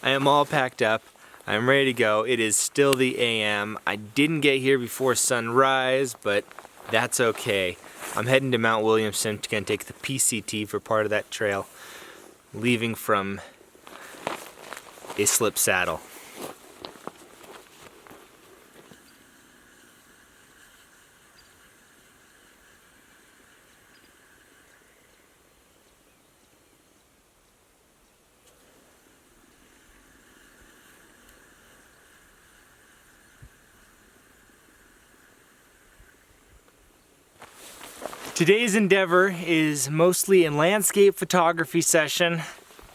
I am all packed up. I'm ready to go. It is still the AM. I didn't get here before sunrise, but that's okay. I'm heading to Mount Williamson to take the PCT for part of that trail, leaving from a slip saddle. Today's endeavor is mostly a landscape photography session.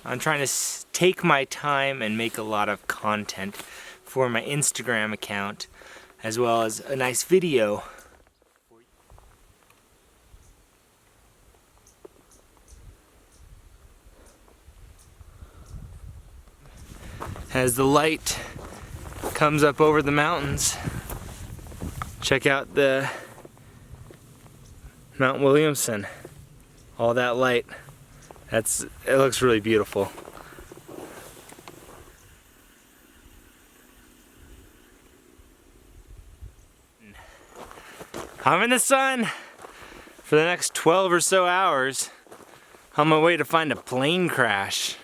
I'm trying to take my time and make a lot of content for my Instagram account, as well as a nice video. As the light comes up over the mountains, check out the Mount Williamson. All that light. It looks really beautiful. I'm in the sun for the next 12 or so hours on my way to find a plane crash.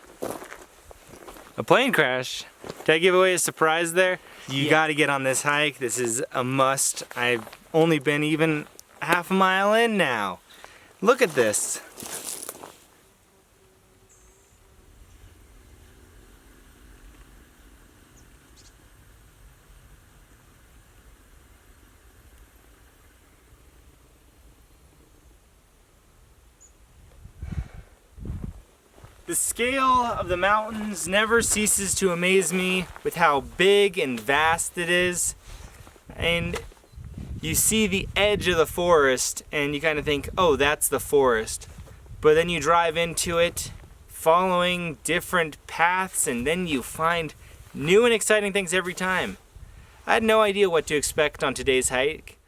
A plane crash? Did I give away a surprise there? You gotta get on this hike. This is a must. I've only been even half a mile in now. Look at this. The scale of the mountains never ceases to amaze me with how big and vast it is. And you see the edge of the forest and you kind of think, oh, that's the forest. But then you drive into it, following different paths, and then you find new and exciting things every time. I had no idea what to expect on today's hike.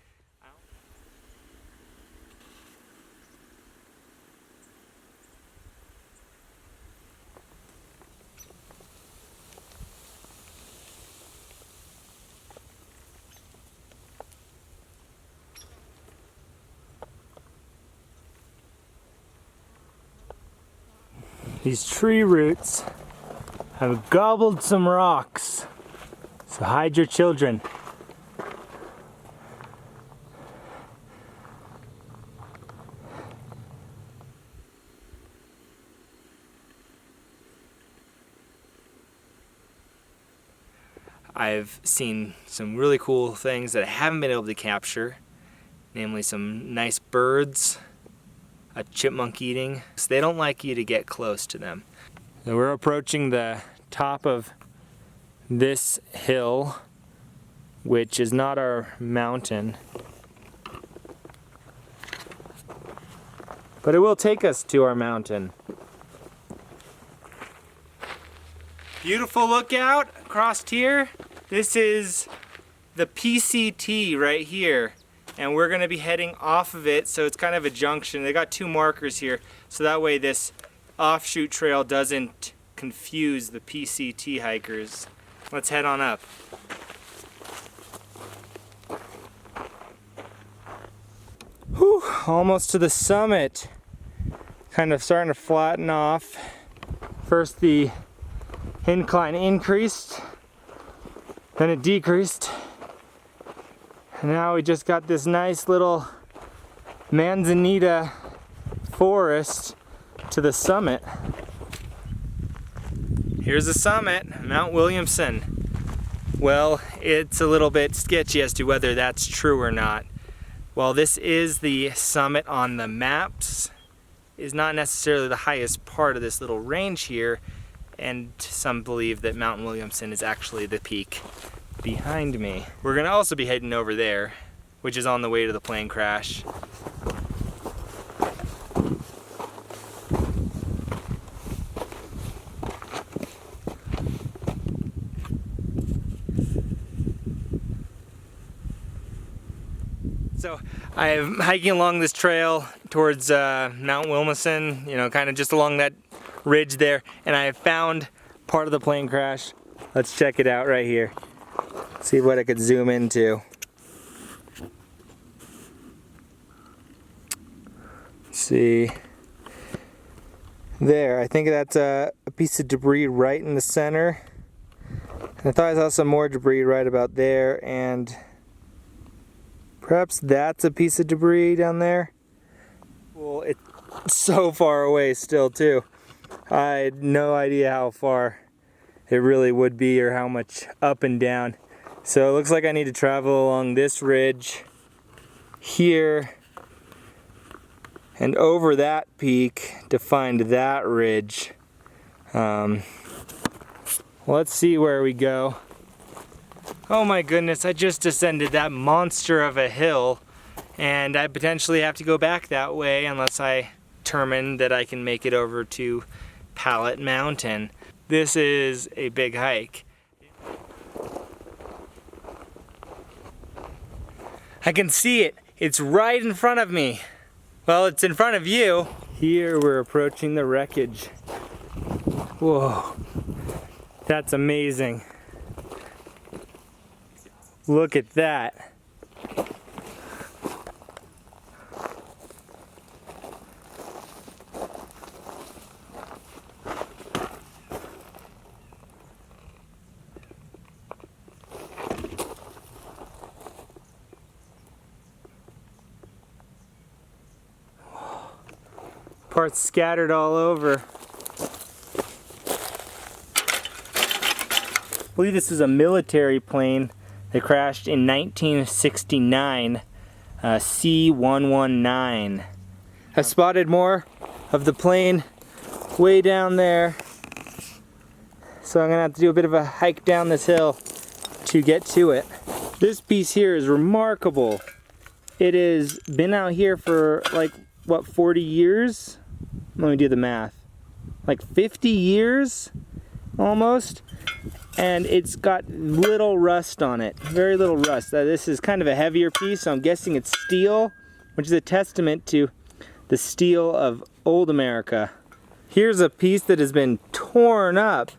These tree roots have gobbled some rocks, so hide your children. I've seen some really cool things that I haven't been able to capture, namely some nice birds, a chipmunk eating. So they don't like you to get close to them. So we're approaching the top of this hill, which is not our mountain, but it will take us to our mountain. Beautiful lookout across here. This is the PCT right here. And we're gonna be heading off of it, so it's kind of a junction. They got two markers here, so that way this offshoot trail doesn't confuse the PCT hikers. Let's head on up. Whew, almost to the summit. Kind of starting to flatten off. First the incline increased, then it decreased. And now we just got this nice little manzanita forest to the summit. Here's the summit, Mount Williamson. Well, it's a little bit sketchy as to whether that's true or not. While this is the summit on the maps, is not necessarily the highest part of this little range here, and some believe that Mount Williamson is actually the peak behind me. We're gonna also be heading over there, which is on the way to the plane crash. So I'm hiking along this trail towards Mount Williamson, you know, kind of just along that ridge there, and I have found part of the plane crash. Let's check it out right here. See what I could zoom into. See. There, I think that's a piece of debris right in the center. And I thought I saw some more debris right about there, and perhaps that's a piece of debris down there. Well, it's so far away still too. I had no idea how far it really would be or how much up and down. So it looks like I need to travel along this ridge here and over that peak to find that ridge. Let's see where we go. Oh my goodness, I just descended that monster of a hill, and I potentially have to go back that way unless I determine that I can make it over to Pallet Mountain. This is a big hike. I can see it. It's right in front of me. Well, it's in front of you. Here we're approaching the wreckage. Whoa, that's amazing. Look at that. Parts scattered all over. I believe this is a military plane that crashed in 1969, C-119. I spotted more of the plane way down there, so I'm gonna have to do a bit of a hike down this hill to get to it. This piece here is remarkable. It has been out here for like, what, 40 years? Let me do the math. Like 50 years, almost. And it's got little rust on it, very little rust. This is kind of a heavier piece, so I'm guessing it's steel, which is a testament to the steel of old America. Here's a piece that has been torn up,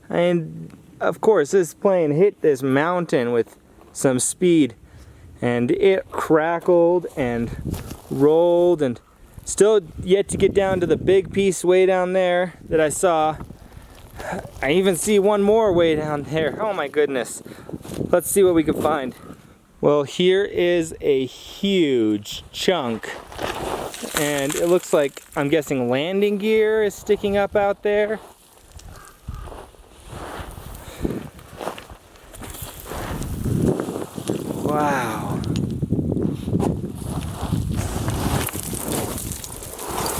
and of course this plane hit this mountain with some speed, and it crackled and rolled, and still yet to get down to the big piece way down there that I saw. I even see one more way down there. Oh my goodness. Let's see what we can find. Well, here is a huge chunk. And it looks like, I'm guessing landing gear is sticking up out there. Wow.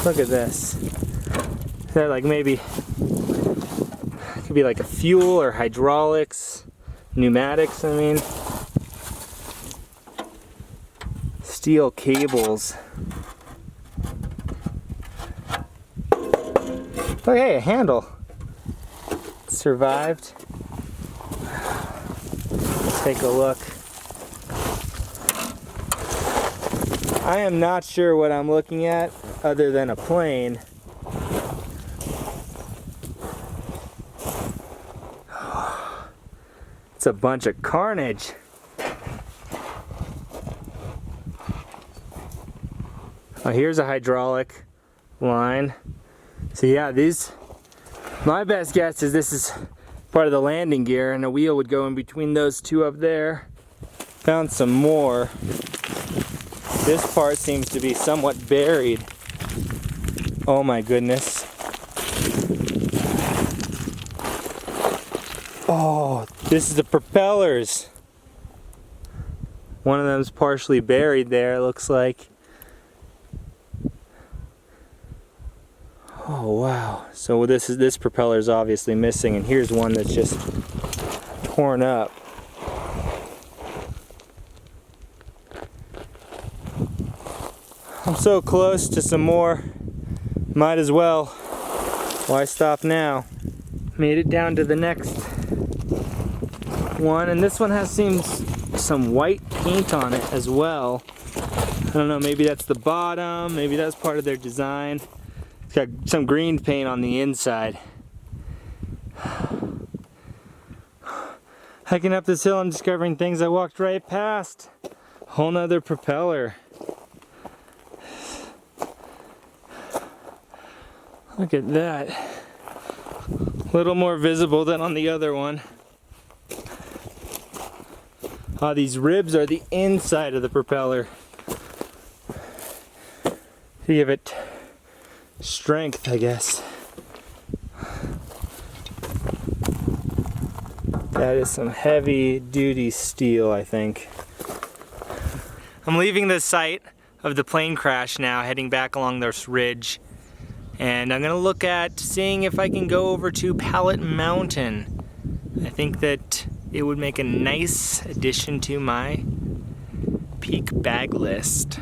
Look at this. Is that like maybe, could be like a fuel or hydraulics, pneumatics, I mean. Steel cables. Oh hey, a handle. Survived. Let's take a look. I am not sure what I'm looking at other than a plane. It's a bunch of carnage. Oh, here's a hydraulic line. So yeah, these, my best guess is this is part of the landing gear, and a wheel would go in between those two up there. Found some more. This part seems to be somewhat buried. Oh my goodness. Oh, this is the propellers. One of them's partially buried there, it looks like. Oh wow. So this propeller is obviously missing, and here's one that's just torn up. I'm so close to some more. Might as well. Why stop now? Made it down to the next one, and this one has some white paint on it as well. I don't know, maybe that's the bottom, maybe that's part of their design. It's got some green paint on the inside. Hiking up this hill, I'm discovering things I walked right past. Whole nother propeller. Look at that. A little more visible than on the other one. Ah, these ribs are the inside of the propeller. To give it strength, I guess. That is some heavy duty steel, I think. I'm leaving the site of the plane crash now, heading back along this ridge. And I'm gonna look at seeing if I can go over to Pallet Mountain. I think that it would make a nice addition to my peak bag list.